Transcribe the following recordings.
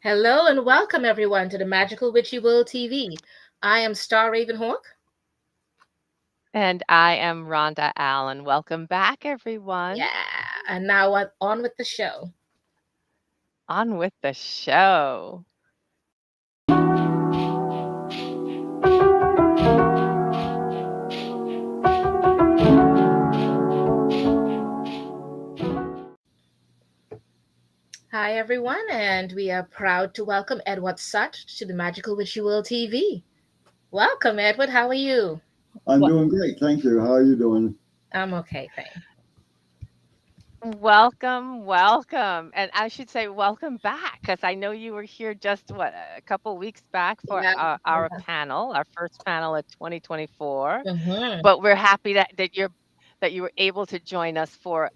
Hello and welcome everyone to the Magical Witchy World TV. I am Star Ravenhawk. And I am Rhonda Allen. Welcome back, everyone. Yeah, and now on with the show. On with the show. Hi everyone, and we are proud to welcome Edward Sott to the Magical Witchy World TV. Welcome, Edward. How are you? I'm doing great, thank you. How are you doing? I'm okay, thanks. Welcome. And I should say welcome back because I know you were here just a couple weeks back for Yeah. our panel, our first panel of 2024. Mm-hmm. But we're happy that you were able to join us for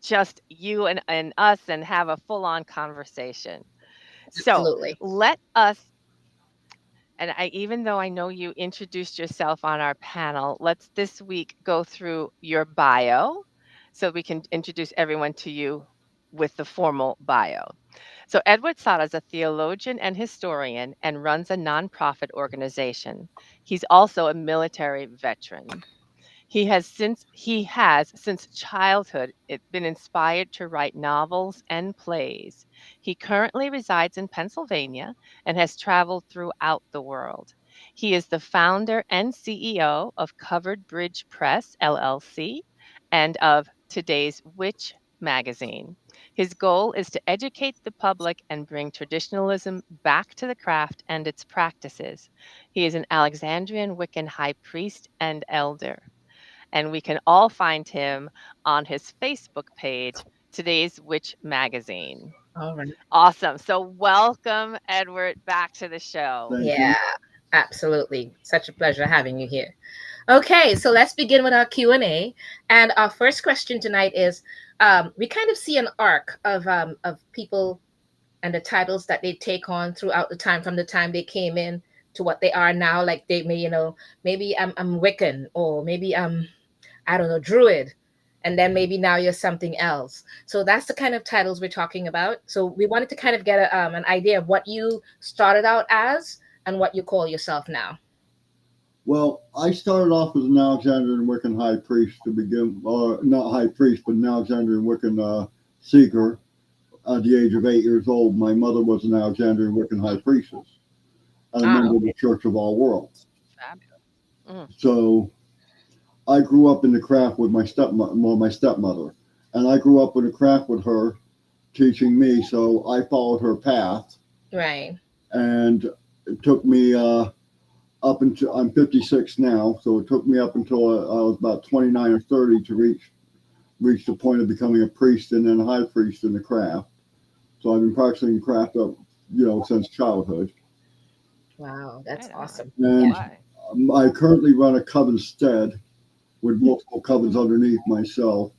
just you and us and have a full-on conversation. So Absolutely. let us And even though I know you introduced yourself on our panel, let's this week go through your bio so we can introduce everyone to you with the formal bio. So, Edward Sott is a theologian and historian and runs a nonprofit organization. He's also a military veteran. Since childhood been inspired to write novels and plays. He currently resides in Pennsylvania and has traveled throughout the world. He is the founder and CEO of Covered Bridge Press LLC and of today's Witch magazine. His goal is to educate the public and bring traditionalism back to the craft and its practices. He is an Alexandrian Wiccan high priest and elder, and we can all find him on his Facebook page, Today's Witch Magazine. All right. Awesome. So, welcome, Edward, back to the show. Thank Yeah, you. absolutely. Such a pleasure having you here. Okay, so let's begin with our Q&A. And our first question tonight is, we kind of see an arc of people and the titles that they take on throughout the time, from the time they came in to what they are now. Like they may, maybe I'm Wiccan, or maybe I'm, I don't know, Druid, and then maybe now you're something else. So that's the kind of titles we're talking about. So we wanted to kind of get an idea of what you started out as and what you call yourself now. Well, I started off as an Alexandrian Wiccan high priest to begin, or not high priest, but an Alexandrian Wiccan seeker at the age of 8 years old. My mother was an Alexandrian Wiccan high priestess and a Ah, member of the okay. Church of All Worlds. Fabulous. Mm. So I grew up in the craft with my stepmother, and I grew up in the craft with her, teaching me. So I followed her path, Right. and it took me up until I'm 56 now, so it took me up until I was about 29 or 30 to reach the point of becoming a priest and then a high priest in the craft. So I've been practicing craft up, since childhood. Wow, that's Right on. awesome. Yeah. And Why? I currently run a coven stead with multiple covens underneath myself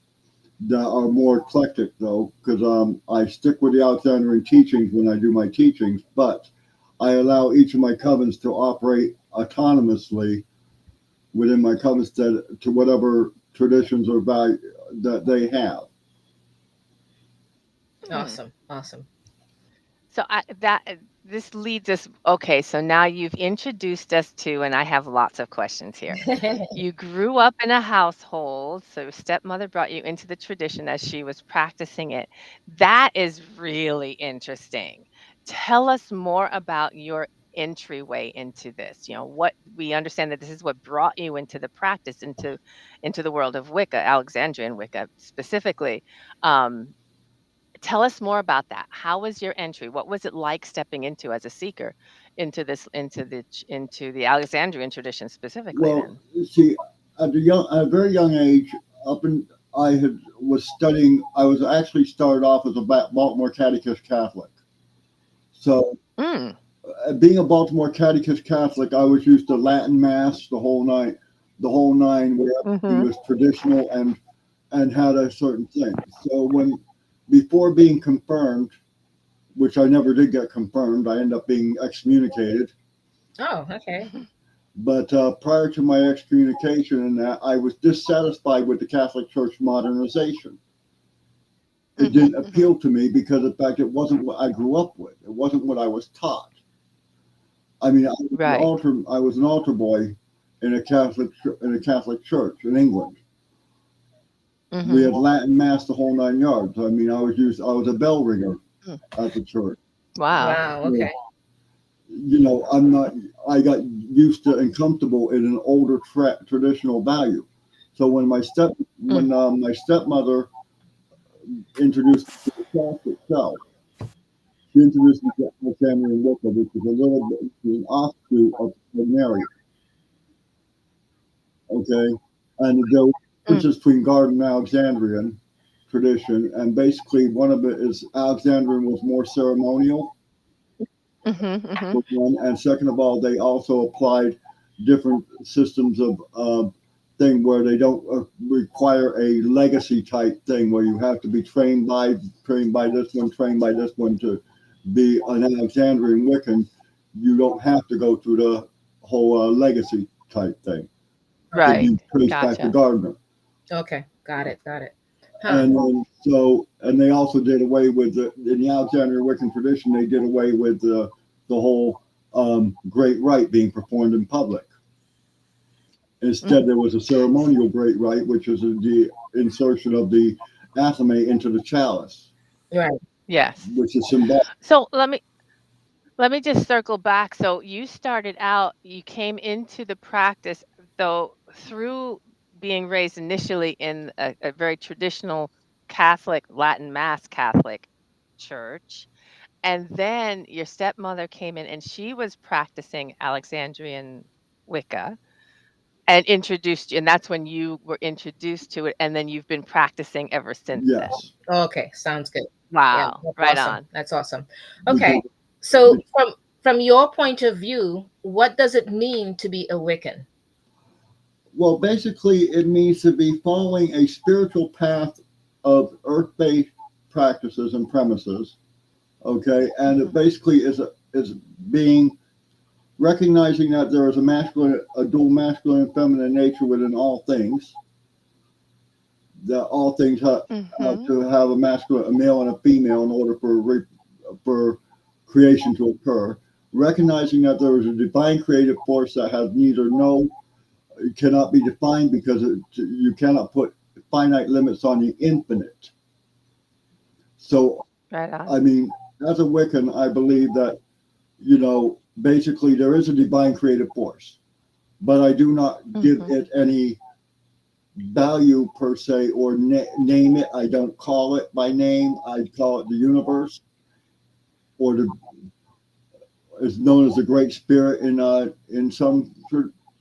that are more eclectic, though, because I stick with the Alexandrian teachings when I do my teachings, but I allow each of my covens to operate autonomously within my coven stead to whatever traditions or value that they have. Hmm. Awesome. Awesome. So this leads us. Okay, so now you've introduced us to, and I have lots of questions here. You grew up in a household, so your stepmother brought you into the tradition as she was practicing it. That is really interesting. Tell us more about your entryway into this. What we understand that this is what brought you into the practice, into the world of Wicca, Alexandrian Wicca specifically. Um, Tell us more about that. How was your entry? What was it like stepping into as a seeker into the Alexandrian tradition specifically Well, then? see, at a very young age, up in I had was studying. I was actually started off as a Baltimore Catechist Catholic. So, Mm, being a Baltimore Catechist Catholic, I was used to Latin Mass the whole nine, where everything mhm. was traditional and had a certain thing. So when before being confirmed, which I never did get confirmed, I ended up being excommunicated. Oh, okay. But prior to my excommunication and that, I was dissatisfied with the Catholic Church modernization. it didn't Hmm. appeal to me because, in fact, it wasn't what I grew up with. It wasn't what I was taught. I mean, Right. I was an altar boy in a Catholic church in England. We Hmm. had Latin mass the whole 9 yards. I mean, I was a bell ringer Mm. at the church. Wow. Wow. So, Okay. I'm not. I got used to and comfortable in an older traditional value. So Mm. when my stepmother introduced me to the cross itself, she introduced me to Alexander and Wicca, which is a little bit an offshoot of Mary. Okay, and there was a Mm. difference between Garden and Alexandrian tradition, and basically one of it is Alexandrian was more ceremonial, Hmm. Hmm. was one, and second of all, they also applied different systems of thing where they don't require a legacy type thing where you have to be trained by this one, trained by this one to be an Alexandrian Wiccan. You don't have to go through the whole legacy type thing. Could Right. be traced back to Gotcha. Gardner. Okay. Got it. Got it. Huh. And then, and they also did away with in the Alexandrian Wiccan tradition, they did away with the whole great rite being performed in public. Mm. Instead, there was a ceremonial great rite, which was the insertion of the athame into the chalice, Right. Yes. which is symbolic. So let me just circle back. So you started out, you came into the practice though through being raised initially in a very traditional Catholic, Latin Mass Catholic church. And then your stepmother came in and she was practicing Alexandrian Wicca and introduced you. And that's when you were introduced to it. And then you've been practicing ever since then. Yes, Okay. Sounds good. Yeah. Wow. That's Right awesome. on. That's awesome. because Okay. So from your point of view, what does it mean to be a Wiccan? well, basically, it means to be following a spiritual path of earth-based practices and premises. Okay, and it Hmm. basically is being recognizing that there is a dual masculine and feminine nature within all things. That all things have Hmm. to have a male and a female, in order for creation to occur. Recognizing that there is a divine creative force that has neither no cannot be defined because you cannot put finite limits on the infinite. So, Right on. I mean, as a Wiccan, I believe that basically there is a divine creative force, but I do not give Hmm. it any value per se or name it. I don't call it by name. I call it the universe, or the is known as the Great Spirit in some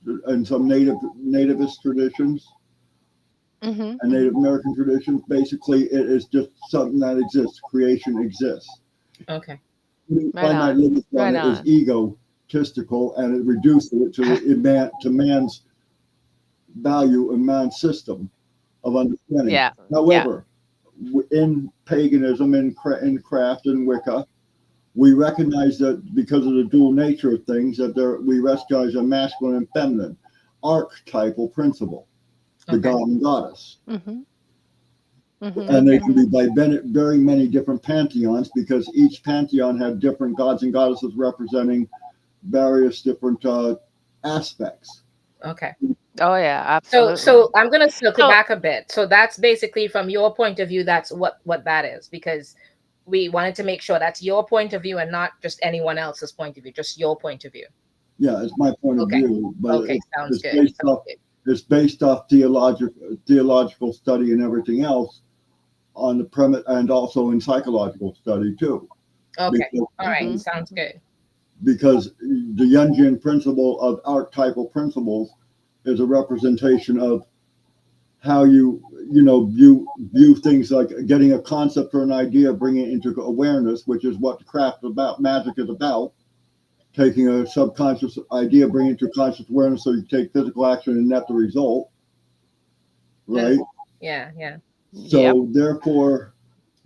nativist traditions Hmm. and Hmm. Native American traditions. Basically, it is just something that exists. Creation exists. Okay. Putting Right finite on. limits on Right it is on. egotistical, and it reduces it to man's value and man's system of understanding. Yeah. Yeah. However, in paganism, in craft, and Wicca, we recognize that because of the dual nature of things, we recognize a masculine and feminine archetypal principle, the Okay. god and goddess. Hmm. Hmm. And they can Hmm. be by very many different pantheons because each pantheon had different gods and goddesses representing various different aspects. Okay. Oh yeah, So absolutely. I'm gonna circle So back a bit. So that's basically from your point of view. That's what that is, because we wanted to make sure that's your point of view and not just anyone else's point of view, just your point of view. Yeah, it's my point of Okay. view, but Okay. Sounds it's good. based Sounds off good. theological study and everything else on the premise, and also in psychological study too, Okay. because All right. hmm. Sounds good. the Jungian principle of archetypal principles is a representation of how you view things, like getting a concept or an idea, bringing it into awareness, which is what the craft about magic is about. Taking a subconscious idea, bringing it to conscious awareness, so you take physical action and net the result, Mm. right? Yeah. Yeah. Yep. So therefore,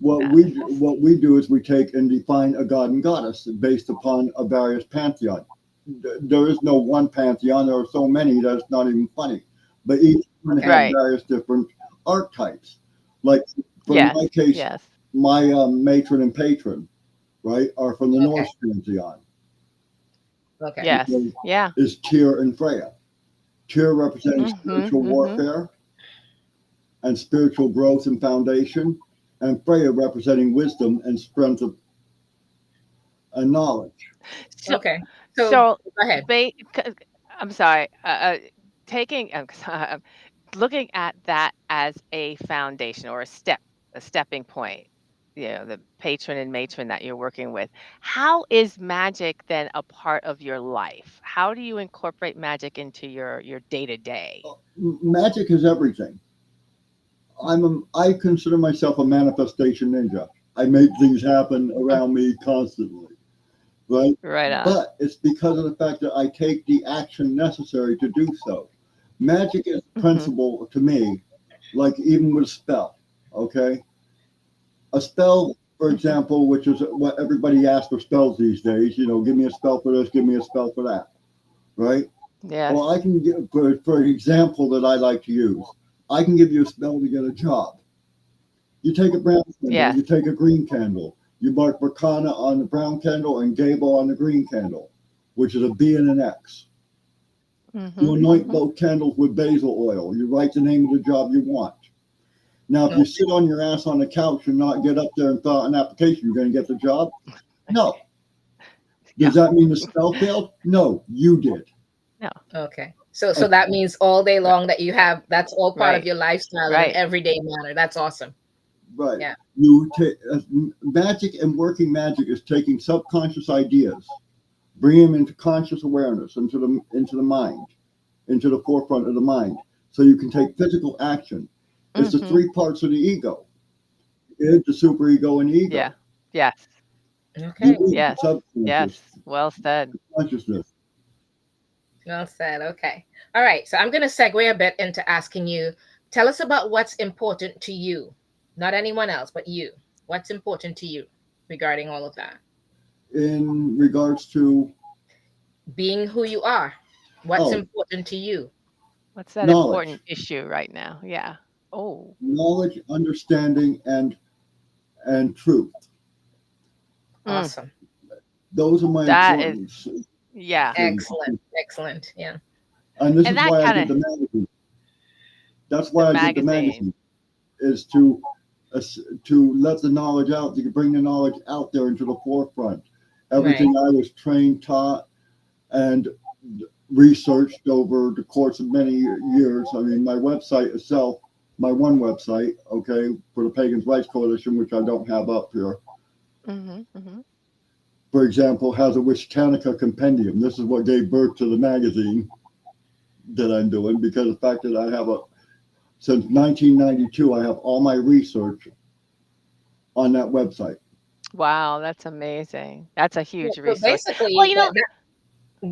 Manifest. what we do is we take and define a god and goddess based upon a various pantheon. There is no one pantheon. There are so many that it's not even funny. But each one Okay. had Right. various different archetypes. Like for Yes. my case, Yes. my matron and patron, right, are from the Okay. Norse pantheon. Okay. Yes. Because Yeah. is Tyr and Freya. Tyr representing Mhm. spiritual Mhm. warfare and spiritual growth and foundation, and Freya representing wisdom and strength of, and knowledge. So Okay. So so go ahead. I'm sorry. Taking looking at that as a foundation or a stepping point, the patron and matron that you're working with. How is magic then a part of your life? How do you incorporate magic into your day to day? Magic is everything. I consider myself a manifestation ninja. I make things happen around me constantly, right? Right on. But it's because of the fact that I take the action necessary to do so. Magic is Hmm. principle to me, like even with a spell. Okay, a spell, for Hmm. example, which is what everybody asks for spells these days. You know, give me a spell for this, give me a spell for that, right? Yes. Well, I can give, for example, that I like to use. I can give you a spell to get a job. You take a brown candle, Yes. you take a green candle, you mark Berkana on the brown candle and Gable on the green candle, which is a B and an X. You Hmm. anoint Hmm. both candles with basil oil. You write the name of the job you want. Now, if No. you sit on your ass on the couch and not get up there and fill out an application, you're going to get the job? No. Yeah. Does that mean the spell failed? No, you did. No. Okay. So Uh, so that means all day Right. long that you have that's all part of Right. your lifestyle in an Right. everyday manner. That's awesome. right. Yeah. You take magic, and working magic is taking subconscious ideas, bring them into conscious awareness, into the mind, into the forefront of the mind, so you can take physical action. It's the Hmm. three parts of the ego: id, the superego, and the Yeah. ego. Yes. The Okay. id, the Yes. Yes. subconscious, Well said. consciousness. Well said. Okay. All right. So I'm going to segue a bit into asking you, tell us about what's important to you, not anyone else, but you. What's important to you regarding all of that? In regards to, Being who you are. What's oh, important to you? What's that knowledge, important issue right now? Yeah. Oh. knowledge, understanding, and truth. Mm, Awesome. Those are my that is, important yeah. things. Excellent. Excellent. Yeah. And this And is that why I kind did of the magazine. That's the why I did the magazine. magazine, is to let the knowledge out, to bring the knowledge out there into the forefront. Right. Everything I was trained, taught, and researched over the course of many years. I mean, my website itself, my one website, okay, for the Pagans' Rights Coalition, which I don't have up here, Mhm, mhm. for example, has a Wishcanica compendium. This is what gave birth to the magazine that I'm doing, because of the fact that I have since 1992, I have all my research on that website. Wow, that's amazing. That's a Yeah, huge so resource. Well, basically,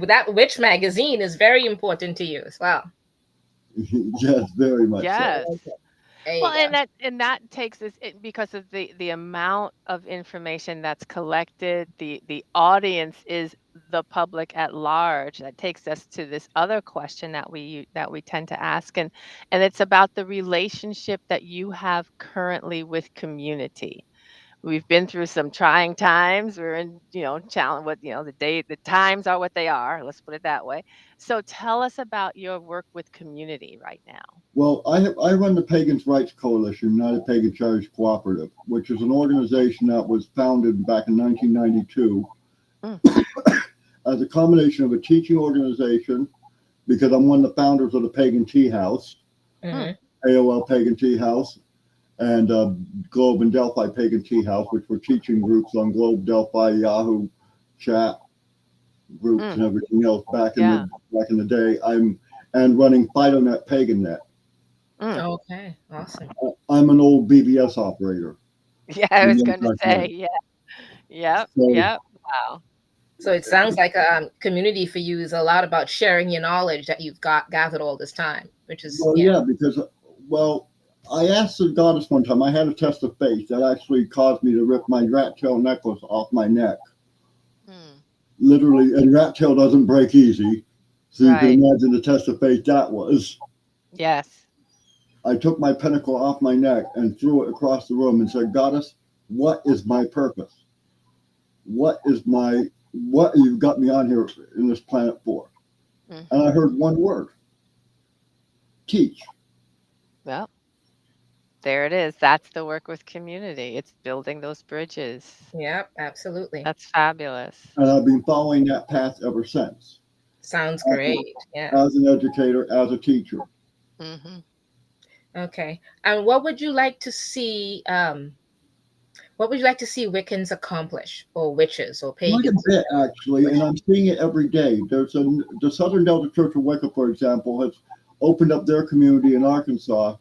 that witch magazine is very important to you as well. Yes, very much so. yes. Okay. There you Well, go. and that takes us because of the amount of information that's collected, the audience is the public at large. That takes us to this other question that we tend to ask, and it's about the relationship that you have currently with community. We've been through some trying times. We're in, challenge what, the times are what they are. Let's put it that way. So tell us about your work with community right now. Well, I run the Pagans' Rights Coalition, United Pagan Charities Cooperative, which is an organization that was founded back in 1992 Mm, as a combination of a teaching organization, because I'm one of the founders of the Pagan Tea House, mm, Hmm. AOL Pagan Tea House, and Globe and Delphi Pagan Tea House, which were teaching groups on Globe, Delphi, Yahoo, chat groups, mm. and everything else Yeah. back in the day. And running FidoNet PaganNet. Mm. Okay. Awesome. I'm an old BBS operator. Yeah, I You was know going to back say, then. yeah. Yep. So, Yep. Wow. So it sounds like community for you is a lot about sharing your knowledge that you've got gathered all this time, which is well, yeah, because, well, I asked the goddess one time. I had a test of faith that actually caused me to rip my rat tail necklace off my neck. Mm. Literally, and rat tail doesn't break easy. So you can Right. imagine the test of faith that was. Yes. I took my pentacle off my neck and threw it across the room and said, Goddess, what is my purpose? What you've got me on here in this planet for? And I heard one word: teach. Well, there it is. That's the work with community. It's building those bridges. Yep, absolutely. That's fabulous. And I've been following that path ever since. Sounds As, great. Yeah. as an educator, as a teacher. Hmm. Okay. And what would you like to see? What would you like to see Wiccans accomplish, or witches, or Quite a pagans? bit, actually, and I'm seeing it every day. The Southern Delta Church of Wicca, for example, has opened up their community in Arkansas,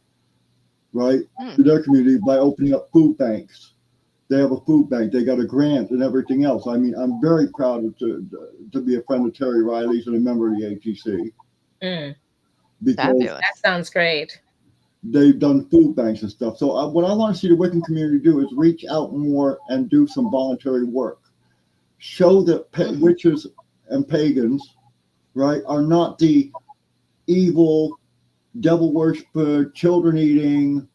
right, to their community by opening up food banks. They have a food bank. They got a grant and everything else. I mean, I'm very proud to be a friend of Terry Riley's and a member of the ATC Mm, because Fabulous. that sounds great. they've done food banks and stuff. So what I want to see the Wiccan community do is reach out more and do some voluntary work. Show that witches and pagans, right, are not the evil, devil worshiper, children eating,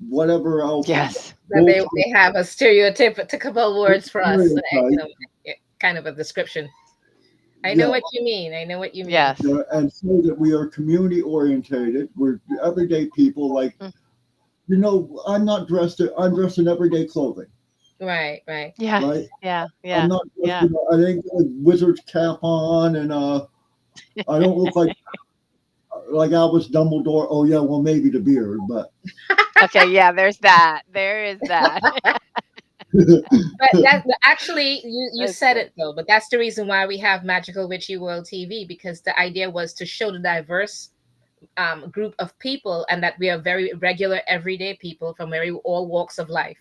whatever else. Yes. That they have a stereotypical words for us, stereotype. kind of a description. I know what you mean. I know what you mean. Yes. And so that we are community orientated. We're everyday people. Like, I'm dressed in everyday clothing. Right. Yes. Right? Yeah. I'm not dressed, I didn't get a wizard's cap on, and I don't look like Albus Dumbledore. Oh yeah, well maybe the beard, but Okay. Yeah. There's that. There is that. But that actually, you That's said good. it though. But that's the reason why we have Magical Witchy World TV, because the idea was to show the diverse group of people, and that we are very regular, everyday people from all walks of life,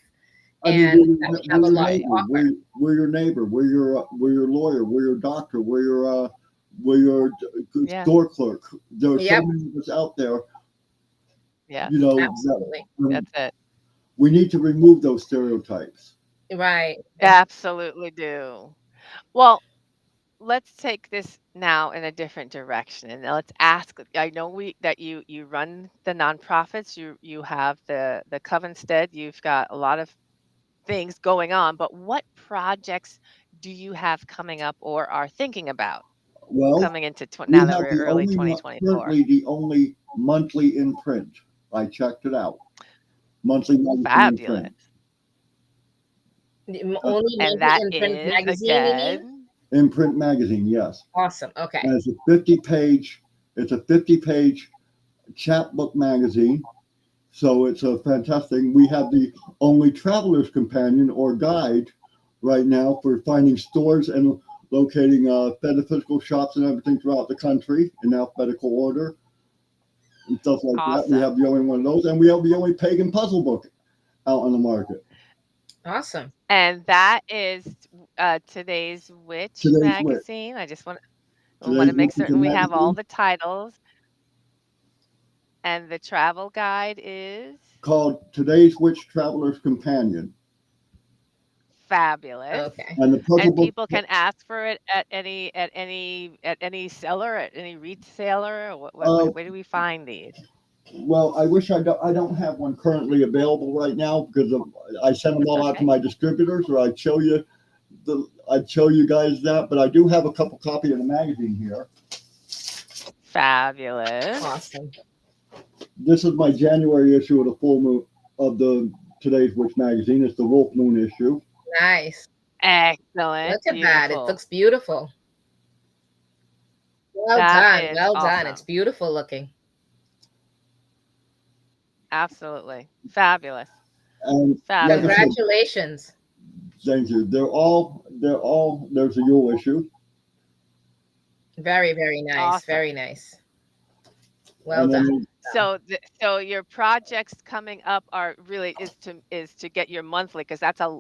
I and mean, that we we're have a your lot to neighbor. offer. We're your neighbor. We're your lawyer. We're your doctor. We're your Yeah. store clerk. There are so Yep, many of us out there. Yes. absolutely. That's it. We need to remove those stereotypes. Right. Absolutely do. Well, let's take this now in a different direction, and let's ask. I know that you run the nonprofits. You have the Covenstead. You've got a lot of things going on. But what projects do you have coming up or are thinking about Well, coming into we now that have we're early 2024? currently the only monthly in print. I checked it out. Monthly magazine in Fabulous. print. The Uh, only And monthly that in print is magazine, you mean? again. in print magazine, yes. Awesome. Okay. And it's a 50-page chapbook magazine. So it's a fantastic. We have the only traveler's companion or guide right now for finding stores and locating metaphysical shops and everything throughout the country in alphabetical order and stuff like that. We Awesome. have the only one of those, and we have the only pagan puzzle book out on the market. Awesome. And that is today's Witch Today's Witch. magazine. I just want to Today's make Witch is a certain we have all magazine the titles. And the travel guide is called Today's Witch Traveler's Companion. fabulous. Okay. And the puzzle And book. people can ask for it at any seller, at any retailer. Or where do we find these? Well, I wish I don't have one currently available right now because I send them all out to Okay. my distributors, or I'd show you guys that. But I do have a couple copies of the magazine here. Fabulous. Awesome. This is my January issue of the full moon of the Today's Witch magazine. It's the Wolf Moon issue. Nice. Excellent. Look at that. It Beautiful. looks beautiful. Well That done. is Well done. It's awesome. beautiful looking. Absolutely. Fabulous. And like I Fabulous. said, Congratulations. thank you. They're all. There's a Yule issue. Very, very nice. Awesome. Very nice. Well And done. then So your projects coming up are really is to get your monthly, because that's a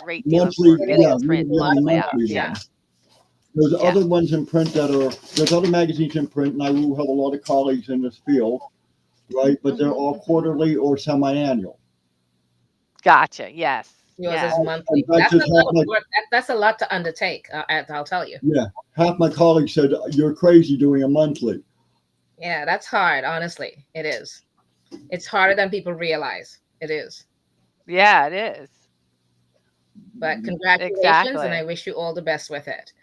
great deal of monthly, work getting yeah, a we print get the monthly out. monthly Yeah. one. There's Yeah. other ones in print there's other magazines in print, and I will have a lot of colleagues in this field, right? But they're all quarterly or semi-annual. Gotcha. Yes. Yours Yes. is monthly. In fact, That's a just lot half of my work. That's a lot to undertake. I'll tell you. half my colleagues said you're crazy doing a monthly. Yeah, that's hard. Honestly, it is. It's harder than people realize. It is. Yeah, it is. But congratulations, and I Exactly. wish you all the best with it.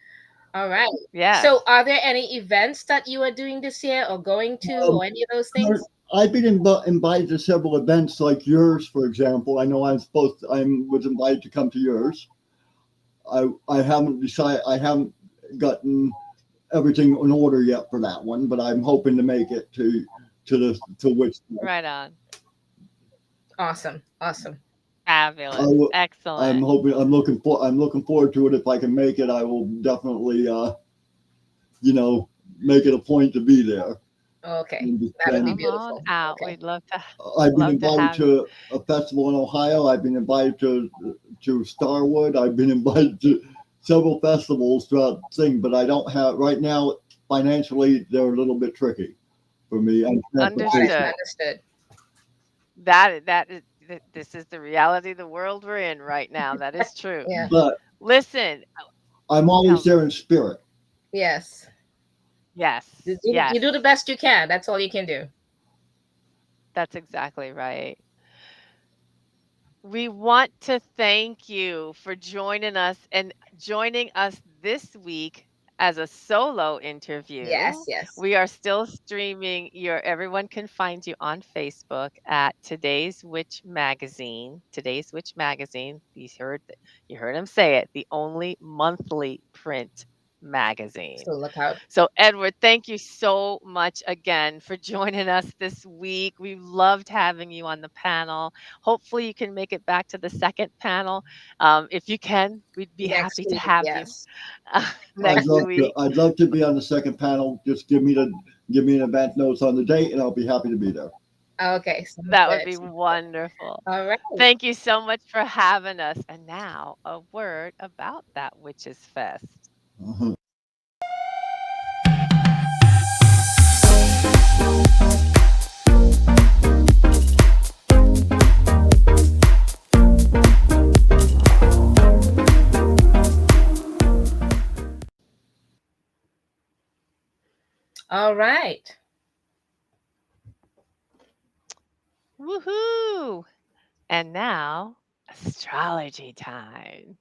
All right. Yes. So, are there any events that you are doing this year or going to Um, or any of those things? I've been invited to several events like yours, for example. I know I was invited to come to yours. I haven't decided. I haven't gotten everything in order yet for that one, but I'm hoping to make it to which Right on. Awesome. Awesome. I Fabulous. will. Excellent. I'm looking forward to it. If I can make it, I will definitely you know make it a point to be there. Okay. And, That would be Come on beautiful. out. Okay. We'd love to I've been love to invited have you. to a festival in Ohio. I've been invited to Starwood. I've been invited to several festivals throughout the thing, but I don't have right now. Financially, they're a little bit tricky for me and Got it. transportation. Understood. Understood. That is this is the reality of the world we're in right now. That is true. Yeah. But Listen, I'm always tell me. there in spirit. Yes. Yes. You Yes. do the best you can. That's all you can do. That's exactly right. We want to thank you for joining us and joining us this week as a solo interview. Yes. Yes. We are still streaming your everyone can find you on Facebook at Today's Witch Magazine. Today's Witch Magazine. You heard him say it, the only monthly print magazine. So look out. So, Edward, thank you so much again for joining us this week. We loved having you on the panel. Hopefully, you can make it back to the second panel. If you can, we'd be Next happy to week. have you Yes. I'd next love to. week. I'd love to be on the second panel. Just give me an advance notice on the date, and I'll be happy to be there. Okay. Sounds That would good. be wonderful. All right. Thank you so much for having us. And now, a word about that Witches Fest. Uh-huh. All right. Woohoo! And now, astrology time.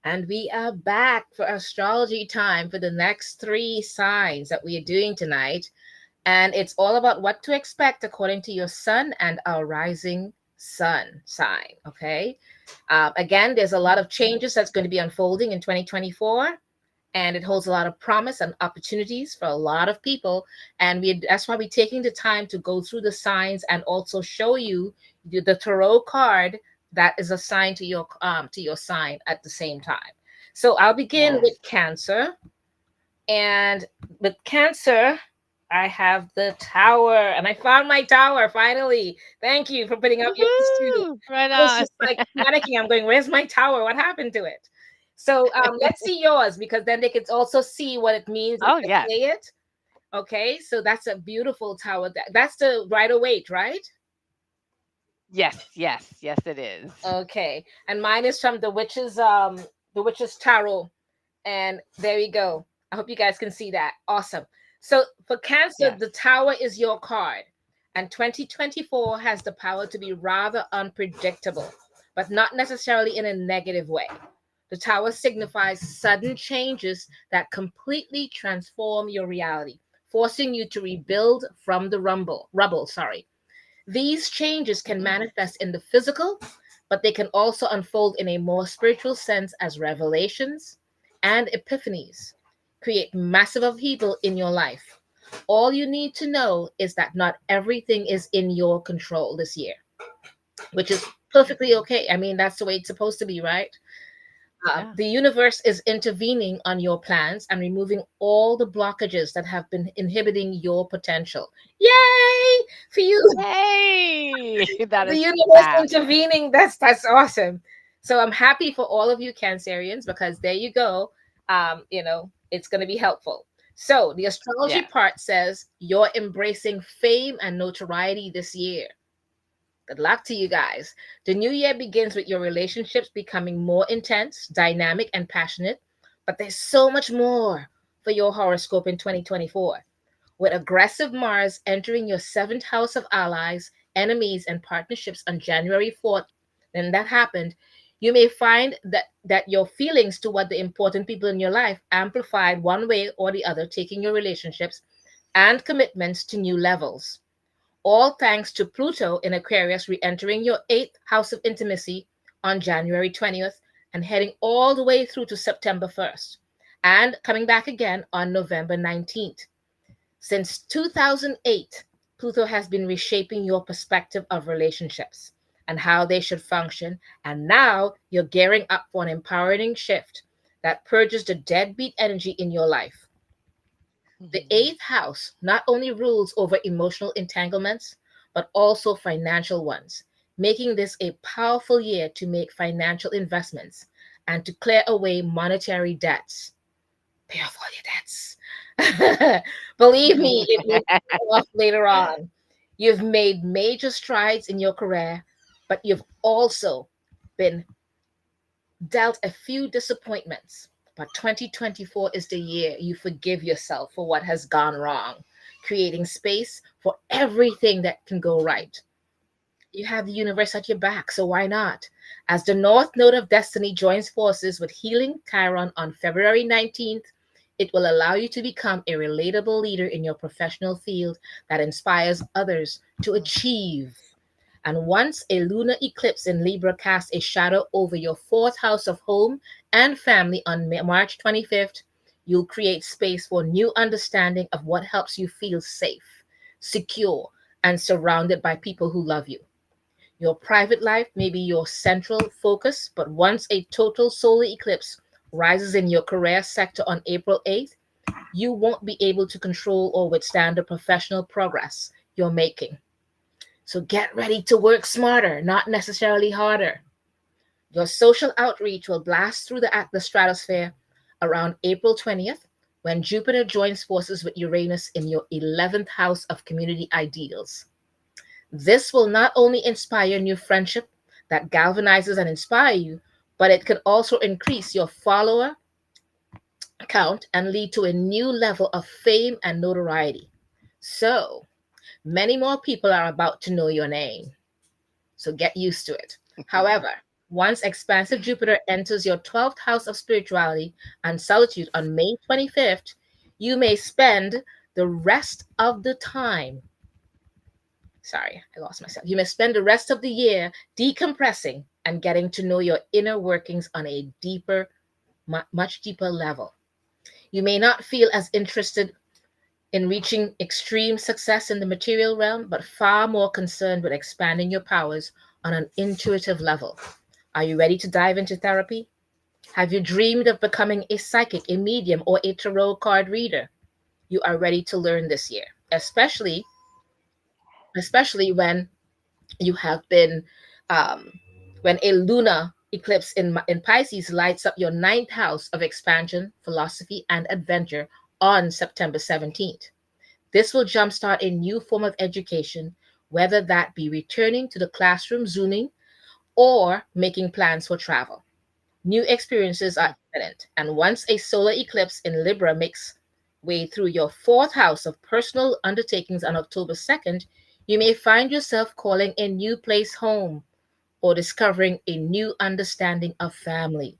And we are back for astrology time for the next three signs that we are doing tonight. And it's all about what to expect according to your sun and our rising sun sign. Okay. Again, there's a lot of changes that's going to be unfolding in 2024. And it holds a lot of promise and opportunities for a lot of people. And that's why we're taking the time to go through the signs and also show you the tarot card that is assigned to your sign at the same time. So I'll begin Yes. with Cancer. And with Cancer, I have the Tower, and I found my tower finally. Thank you for putting up yours too. Woohoo! Right I was on. just like panicking. I'm going, where's my tower? What happened to it? So let's see yours because then they can also see what it means if Oh, I yes. say it. Okay, so that's a beautiful tower. That's the Rider Waite, right? Yes, yes, yes, it is. Okay, and mine is from the Witch's Tarot, and there you go. I hope you guys can see that. Awesome. So for Cancer, Yes. the Tower is your card, and 2024 has the power to be rather unpredictable, but not necessarily in a negative way. The Tower signifies sudden changes that completely transform your reality, forcing you to rebuild from the rubble. Sorry. These changes can manifest in the physical, but they can also unfold in a more spiritual sense as revelations and epiphanies, create massive upheaval in your life. All you need to know is that not everything is in your control this year, which is perfectly okay. I mean, that's the way it's supposed to be, right? Yeah. The universe is intervening on your plans and removing all the blockages that have been inhibiting your potential. Yay for you! Yay! That The is universe fabulous. intervening. That's awesome. So I'm happy for all of you Cancerians because there you go. It's going to be helpful. So the astrology Yes. part says you're embracing fame and notoriety this year. Good luck to you guys. The new year begins with your relationships becoming more intense, dynamic, and passionate. But there's so much more. for your horoscope in 2024. With aggressive Mars entering your seventh house of allies, enemies, and partnerships on January 4th, then that happened, you may find that your feelings toward the important people in your life amplified one way or the other, taking your relationships and commitments to new levels. All thanks to Pluto in Aquarius re entering your eighth house of intimacy on January 20th and heading all the way through to September 1st and coming back again on November 19th. Since 2008, Pluto has been reshaping your perspective of relationships and how they should function, and now you're gearing up for an empowering shift that purges the deadbeat energy in your life. The Mhm. eighth house not only rules over emotional entanglements, but also financial ones, making this a powerful year to make financial investments and to clear away monetary debts. Pay off all your debts. Believe me, it will pay off later on. You've made major strides in your career, but you've also been dealt a few disappointments. But 2024 is the year you forgive yourself for what has gone wrong, creating space for everything that can go right. You have the universe at your back, so why not? As the North Node of Destiny joins forces with Healing Chiron on February 19th, it will allow you to become a relatable leader in your professional field that inspires others to achieve. And once a lunar eclipse in Libra casts a shadow over your fourth house of home and family on March 25th, you'll create space for new understanding of what helps you feel safe, secure, and surrounded by people who love you. Your private life may be your central focus, but once a total solar eclipse rises in your career sector on April 8th, you won't be able to control or withstand the professional progress you're making. So get ready to work smarter, not necessarily harder. Your social outreach will blast through the stratosphere around April 20th when Jupiter joins forces with Uranus in your 11th house of community ideals. This will not only inspire new friendship that galvanizes and inspire you, but it can also increase your follower count and lead to a new level of fame and notoriety. So, many more people are about to know your name. So get used to it. However, once expansive Jupiter enters your 12th house of spirituality and solitude on May 25th, you may spend the rest of the time sorry, I lost myself. You may spend the rest of the year decompressing and getting to know your inner workings on a deeper, much deeper level. You may not feel as interested in reaching extreme success in the material realm, but far more concerned with expanding your powers on an intuitive level. Are you ready to dive into therapy? Have you dreamed of becoming a psychic, a medium, or a tarot card reader? You are ready to learn this year, especially when you have been um, when a lunar eclipse in Pisces lights up your ninth house of expansion, philosophy, and adventure on September 17th. This will jumpstart a new form of education, whether that be returning to the classroom, zooming, or making plans for travel. New experiences are imminent, and once a solar eclipse in Libra makes way through your fourth house of personal undertakings on October 2nd, you may find yourself calling a new place home or discovering a new understanding of family.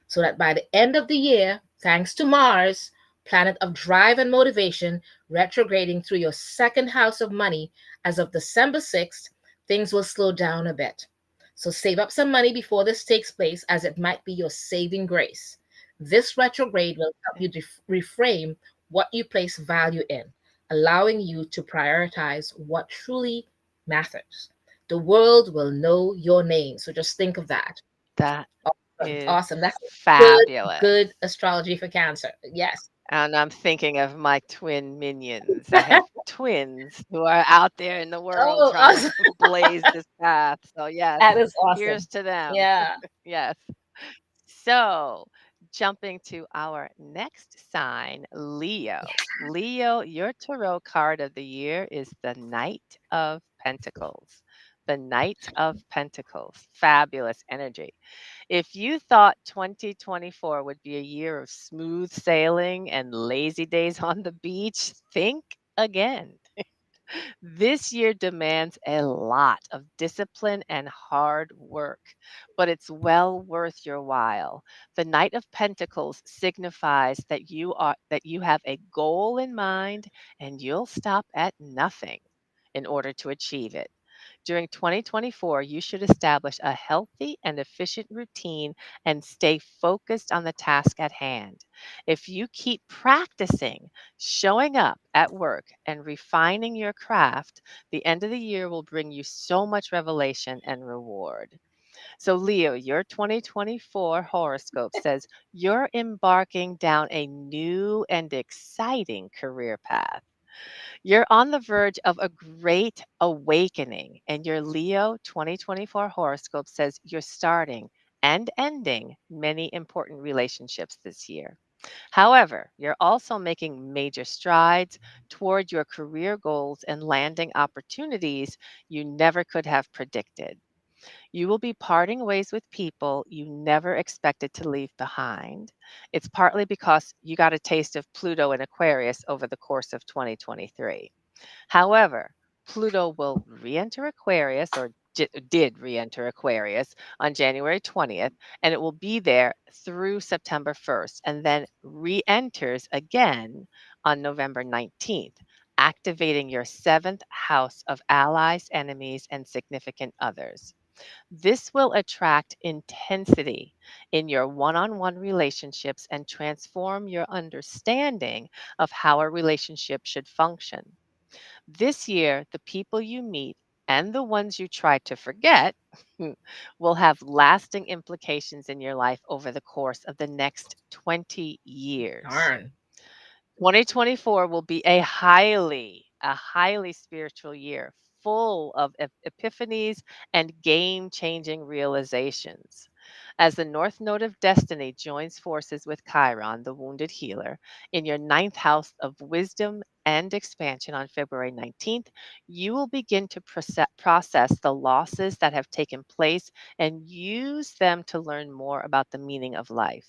So that by the end of the year, thanks to Mars, planet of drive and motivation, retrograding through your second house of money as of December 6th, things will slow down a bit. So save up some money before this takes place, as it might be your saving grace. This retrograde will help you reframe what you place value in, allowing you to prioritize what truly matters. The world will know your name. So just think of that. That Awesome. is Awesome. That's good, fabulous. good astrology for Cancer. Yes. And I'm thinking of my twin minions. I have twins who are out there in the world Oh, trying to awesome. blaze this path. So, yes, That is here's awesome. to them. Yeah. Yes. So, jumping to our next sign, Leo. Leo, your tarot card of the year is the Knight of Pentacles. the Knight of Pentacles. Fabulous energy. If you thought 2024 would be a year of smooth sailing and lazy days on the beach, think again. This year demands a lot of discipline and hard work, but it's well worth your while. The Knight of Pentacles signifies that you have a goal in mind and you'll stop at nothing in order to achieve it. During 2024, you should establish a healthy and efficient routine and stay focused on the task at hand. If you keep practicing, showing up at work, and refining your craft, the end of the year will bring you so much revelation and reward. So, Leo, your 2024 horoscope says you're embarking down a new and exciting career path. You're on the verge of a great awakening, and your Leo 2024 horoscope says you're starting and ending many important relationships this year. However, you're also making major strides toward your career goals and landing opportunities you never could have predicted. You will be parting ways with people you never expected to leave behind. It's partly because you got a taste of Pluto in Aquarius over the course of 2023. However, Pluto will re enter Aquarius, or did re enter Aquarius on January 20th, and it will be there through September 1st, and then re enters again on November 19th, activating your seventh house of allies, enemies, and significant others. This will attract intensity in your one on one relationships and transform your understanding of how a relationship should function. This year, the people you meet and the ones you try to forget will have lasting implications in your life over the course of the next 20 years. Darn. 2024 will be a highly spiritual year, full of epiphanies and game-changing realizations. As the North Node of Destiny joins forces with Chiron, the wounded healer, in your ninth house of wisdom and expansion on February 19th, you will begin to process the losses that have taken place and use them to learn more about the meaning of life.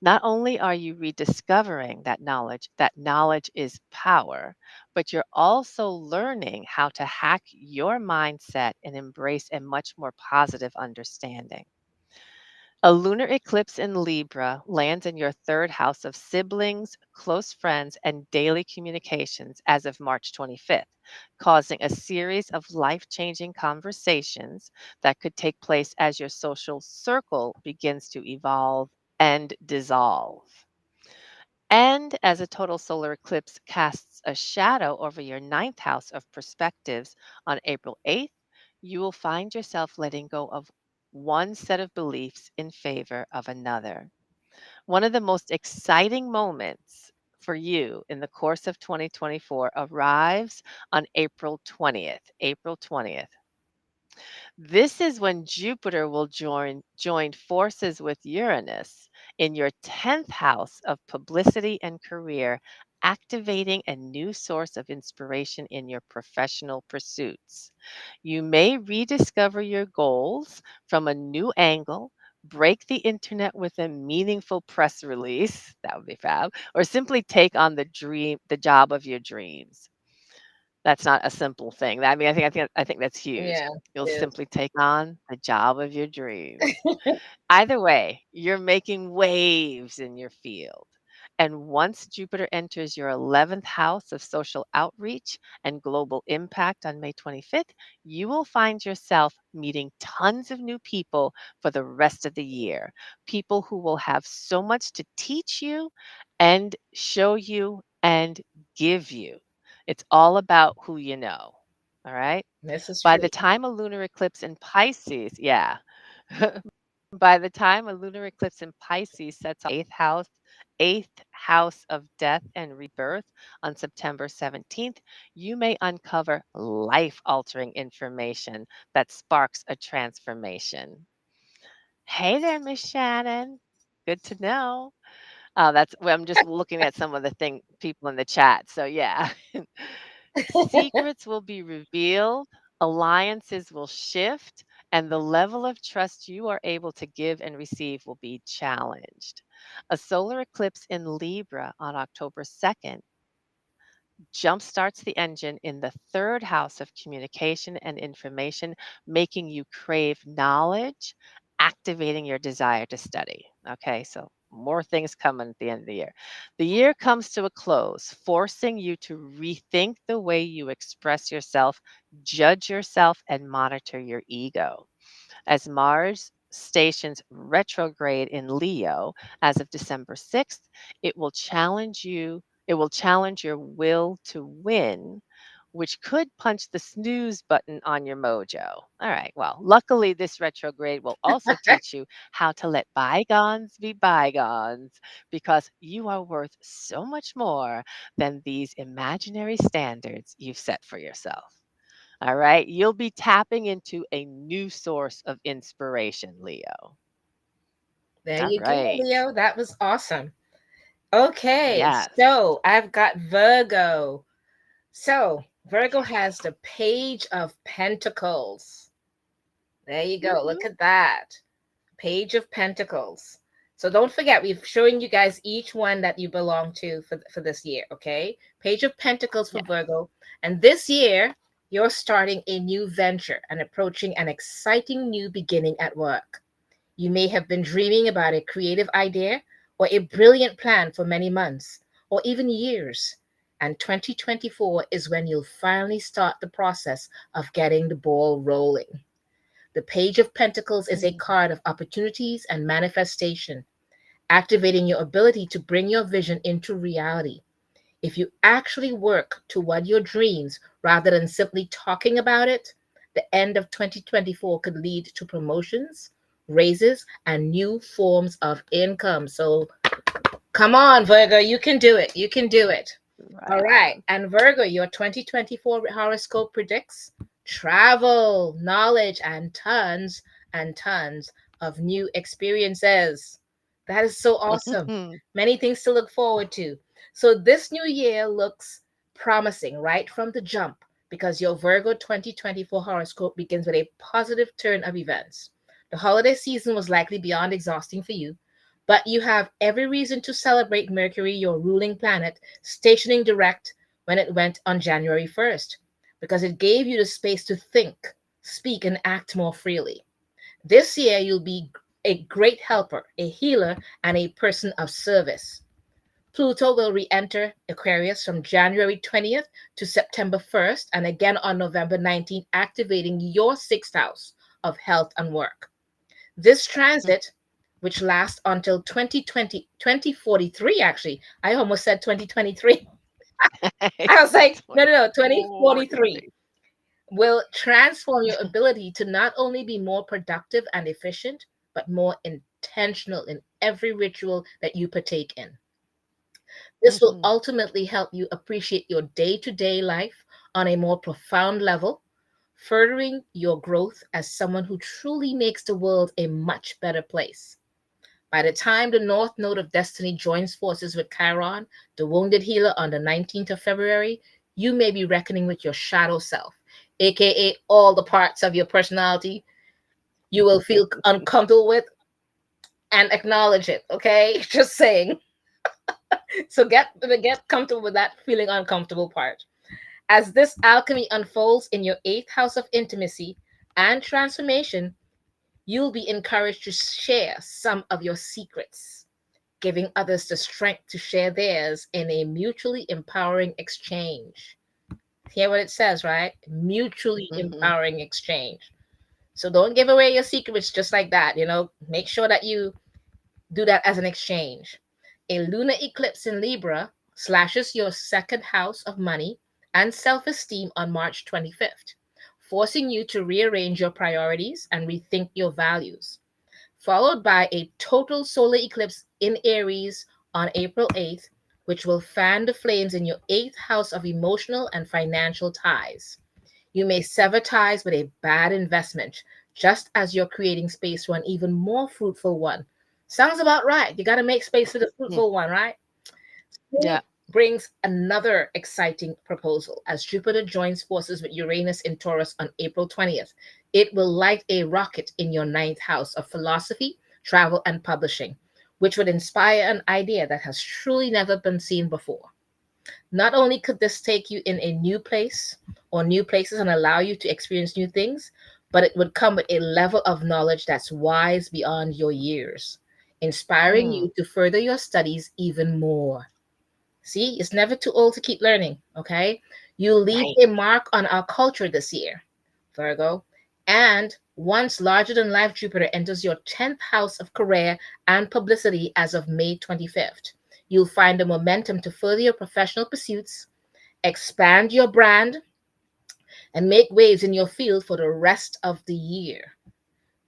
Not only are you rediscovering that knowledge is power, but you're also learning how to hack your mindset and embrace a much more positive understanding. A lunar eclipse in Libra lands in your third house of siblings, close friends, and daily communications as of March 25th, causing a series of life changing conversations that could take place as your social circle begins to evolve and dissolve. And as a total solar eclipse casts a shadow over your ninth house of perspectives on April 8th, you will find yourself letting go of one set of beliefs in favor of another. One of the most exciting moments for you in the course of 2024 arrives on April 20th. April 20th. This is when Jupiter will join forces with Uranus in your 10th house of publicity and career, activating a new source of inspiration in your professional pursuits. You may rediscover your goals from a new angle, break the internet with a meaningful press release, that would be fab, or simply take on the job of your dreams. That's not a simple thing. I think that's huge. Yeah, You'll it simply take on the job of your dreams. Either way, you're making waves in your field. And once Jupiter enters your 11th house of social outreach and global impact on May 25th, you will find yourself meeting tons of new people for the rest of the year. People who will have so much to teach you and show you and give you. It's all about who you know. All right. this is By true. the time a lunar eclipse in Pisces, yeah. By the time a lunar eclipse in Pisces sets off eighth house of death and rebirth on September 17th, you may uncover life-altering information that sparks a transformation. Hey there, Miss Shannon. Good to know. That's well, I'm just looking at some of the people in the chat. So yeah. Secrets will be revealed. Alliances will shift, and the level of trust you are able to give and receive will be challenged. A solar eclipse in Libra on October 2nd jumpstarts the engine in the third house of communication and information, making you crave knowledge, activating your desire to study. Okay, so more things coming at the end of the year. The year comes to a close, forcing you to rethink the way you express yourself, judge yourself, and monitor your ego. As Mars stations retrograde in Leo as of December 6th, it will challenge your will to win, which could punch the snooze button on your mojo. All right, well, luckily, this retrograde will also teach you how to let bygones be bygones because you are worth so much more than these imaginary standards you've set for yourself. All right. You'll be tapping into a new source of inspiration, Leo. There All you go, right. Leo. That was awesome. Okay, Yes. so I've got Virgo. So Virgo has the Page of Pentacles. There you go. Hmm. Look at that. Page of Pentacles. So don't forget, we've showing you guys each one that you belong to for this year, okay? Page of Pentacles for Yes. Virgo. And this year, you're starting a new venture and approaching an exciting new beginning at work. You may have been dreaming about a creative idea or a brilliant plan for many months or even years. And 2024 is when you'll finally start the process of getting the ball rolling. The Page of Pentacles is a Mm. card of opportunities and manifestation, activating your ability to bring your vision into reality. If you actually work toward your dreams rather than simply talking about it, the end of 2024 could lead to promotions, raises, and new forms of income. So come on, Virgo, you can do it. You can do it. All Right right. on. And Virgo, your 2024 horoscope predicts travel, knowledge, and tons of new experiences. That is so awesome. Many things to look forward to. So this new year looks promising right from the jump because your Virgo 2024 horoscope begins with a positive turn of events. The holiday season was likely beyond exhausting for you, but you have every reason to celebrate Mercury, your ruling planet, stationing direct when it went on January 1st, because it gave you the space to think, speak, and act more freely. This year, you'll be a great helper, a healer, and a person of service. Pluto will re enter Aquarius from January 20th to September 1st, and again on November 19th, activating your sixth house of health and work. This transit, which lasts until 2020 2043, actually, I almost said 2023. I was like, no, no, no, 2043 2043. will transform your ability to not only be more productive and efficient, but more intentional in every ritual that you partake in. This will Mhm. ultimately help you appreciate your day to day life on a more profound level, furthering your growth as someone who truly makes the world a much better place. By the time the North Node of Destiny joins forces with Chiron, the wounded healer, on the 19th of February, you may be reckoning with your shadow self, aka all the parts of your personality you will feel uncomfortable with, and acknowledge it, okay? Just saying. So get comfortable with that feeling uncomfortable part. As this alchemy unfolds in your eighth house of intimacy and transformation, you'll be encouraged to share some of your secrets, giving others the strength to share theirs in a mutually empowering exchange. Hear what it says, right? Mutually Mhm. empowering exchange. So don't give away your secrets just like that. Make sure that you do that as an exchange. A lunar eclipse in Libra slashes your second house of money and self esteem on March 25th, forcing you to rearrange your priorities and rethink your values, followed by a total solar eclipse in Aries on April 8th, which will fan the flames in your eighth house of emotional and financial ties. You may sever ties with a bad investment, just as you're creating space for an even more fruitful one. Sounds about right. You got to make space for the Mm. fruitful one, right? Yeah. brings another exciting proposal. As Jupiter joins forces with Uranus in Taurus on April 20th, it will light a rocket in your ninth house of philosophy, travel, and publishing, which would inspire an idea that has truly never been seen before. Not only could this take you in a new place or new places and allow you to experience new things, but it would come with a level of knowledge that's wise beyond your years, inspiring Mm, you to further your studies even more. See, it's never too old to keep learning, okay? You leave right. a mark on our culture this year, Virgo. And once larger than life Jupiter enters your 10th house of career and publicity as of May 25th, you'll find the momentum to further your professional pursuits, expand your brand, and make waves in your field for the rest of the year.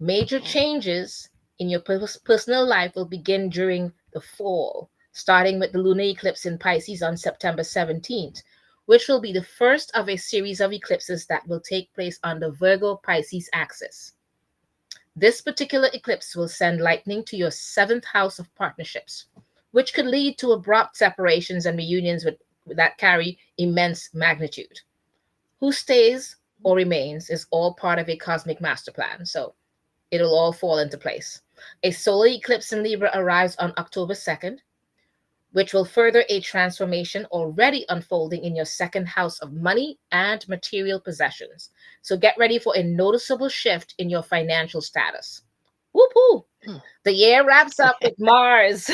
Major Mm, changes in your personal life will begin during the fall, starting with the lunar eclipse in Pisces on September 17th, which will be the first of a series of eclipses that will take place on the Virgo Pisces axis. This particular eclipse will send lightning to your seventh house of partnerships, which could lead to abrupt separations and reunions that carry immense magnitude. Who stays or remains is all part of a cosmic master plan. So it'll all fall into place. A solar eclipse in Libra arrives on October 2nd, which will further a transformation already unfolding in your second house of money and material possessions. So get ready for a noticeable shift in your financial status. Whoop. mm. The year wraps up with Mars.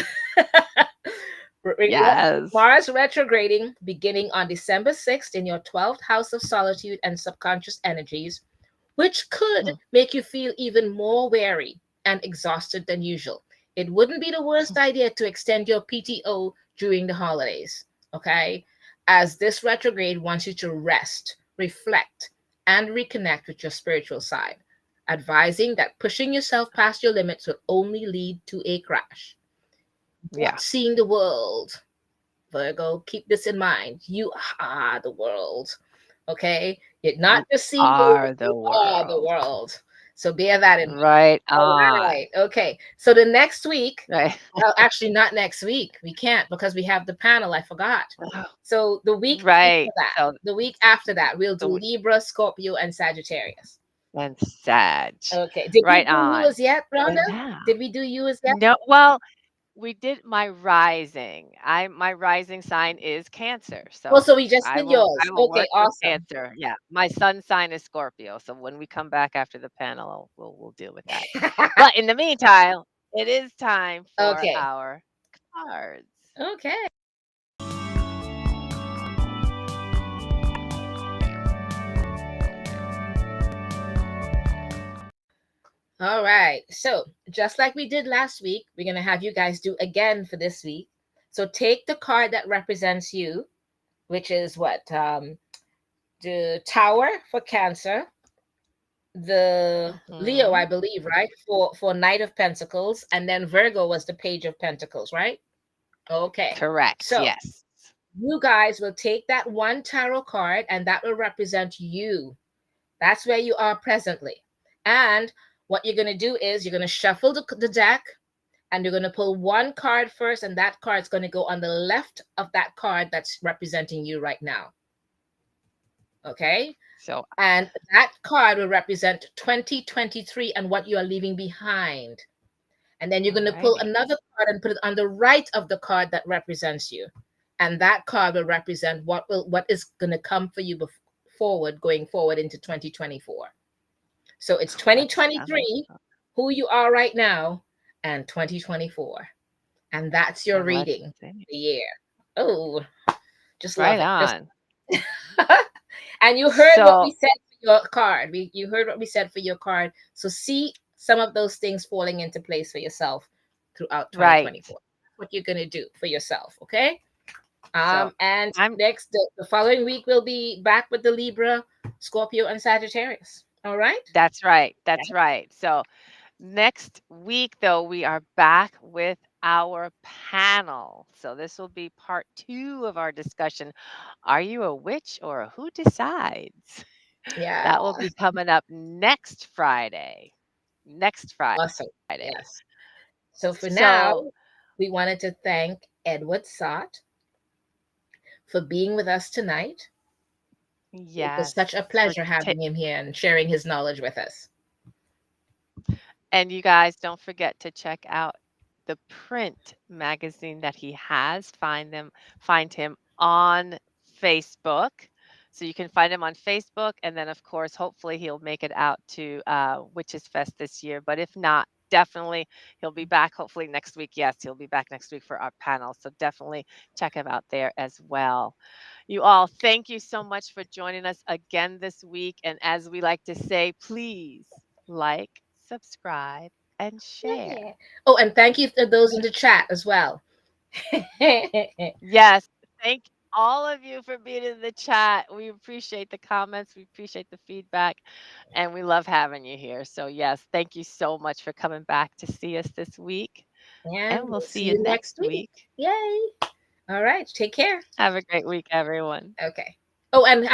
Yes. Mars retrograding beginning on December 6th in your 12th house of solitude and subconscious energies, which could Mm, make you feel even more weary and exhausted than usual. It wouldn't be the worst idea to extend your PTO during the holidays, okay? As this retrograde wants you to rest, reflect, and reconnect with your spiritual side, advising that pushing yourself past your limits will only lead to a crash. yeah. Not seeing the world, Virgo, keep this in mind. You are the world. Okay? You're not You just seeing the world, are you the are the world. world. So bear that in mind. Right All on. right. Okay. So the next week, Right. well, actually, not next week. We can't because we have the panel. I forgot. So the week after Right. that, So we'll the do Libra, Scorpio, and Sagittarius. and Sag. Okay. Did we Right do you on. as yet, Rhonda? And now, Did we do you as yet? no, well, we did my rising. My rising sign is Cancer, Oh, so so we just I did will I yours. will Okay, work with awesome. Cancer. Yeah, my sun sign is Scorpio, so when we come back after the panel, we'll deal with that. But in the meantime, it is time for Okay. our cards. Okay. All right. So, just like we did last week, we're going to have you guys do again for this week. So, take the card that represents you, which is what? The Tower for Cancer, the Leo, I Hmm. believe, right? For Knight of Pentacles, and then Virgo was the Page of Pentacles, right? Okay. Correct. So, Yes. you guys will take that one tarot card and that will represent you. That's where you are presently. And what you're going to do is you're going to shuffle the deck and you're going to pull one card first, and that card's going to go on the left of that card that's representing you right now. Okay? So, And that card will represent 2023 and what you are leaving behind. And then you're all going to pull righty. another card and put it on the right of the card that represents you. And that card will represent what is going to come for you going forward into 2024. So it's Let's 2023, who you are right now, and 2024. And that's your let's reading see. the year. Oh, just love Right it. Just on. and you heard what we So, said for your card. You heard what we said for your card. So see some of those things falling into place for yourself throughout right. 2024. What you're gonna do for yourself, okay? So And I'm next the following week we'll be back with the Libra, Scorpio, and Sagittarius. All right? That's right. Yeah. That's right. So next week, though, we are back with our panel. So this will be part two of our discussion. Are you a witch or a who decides? Yeah. That will be coming up next Friday. Next Friday. Awesome. Yes. So for now, So, we wanted to thank Edward Sott for being with us tonight. It was Yes. such a For pleasure having him here and sharing his knowledge with us. And you guys don't forget to check out the print magazine that he has. Find him on Facebook. So you can find him on Facebook, and then of course, hopefully he'll make it out to Witches Fest this year. But if not, definitely he'll be back. Hopefully next week. Yes, he'll be back next week for our panel. So definitely check him out there as well. You all, thank you so much for joining us again this week. And as we like to say, please like, subscribe, and share. Yeah. Oh, and thank you to those in the chat as well. Yes, thank all of you for being in the chat. We appreciate the comments, we appreciate the feedback, and we love having you here. So, yes, thank you so much for coming back to see us this week, And and we'll we'll see see you you next next week. week. Yay. All right. Take care. Have a great week, everyone. Okay. Oh, and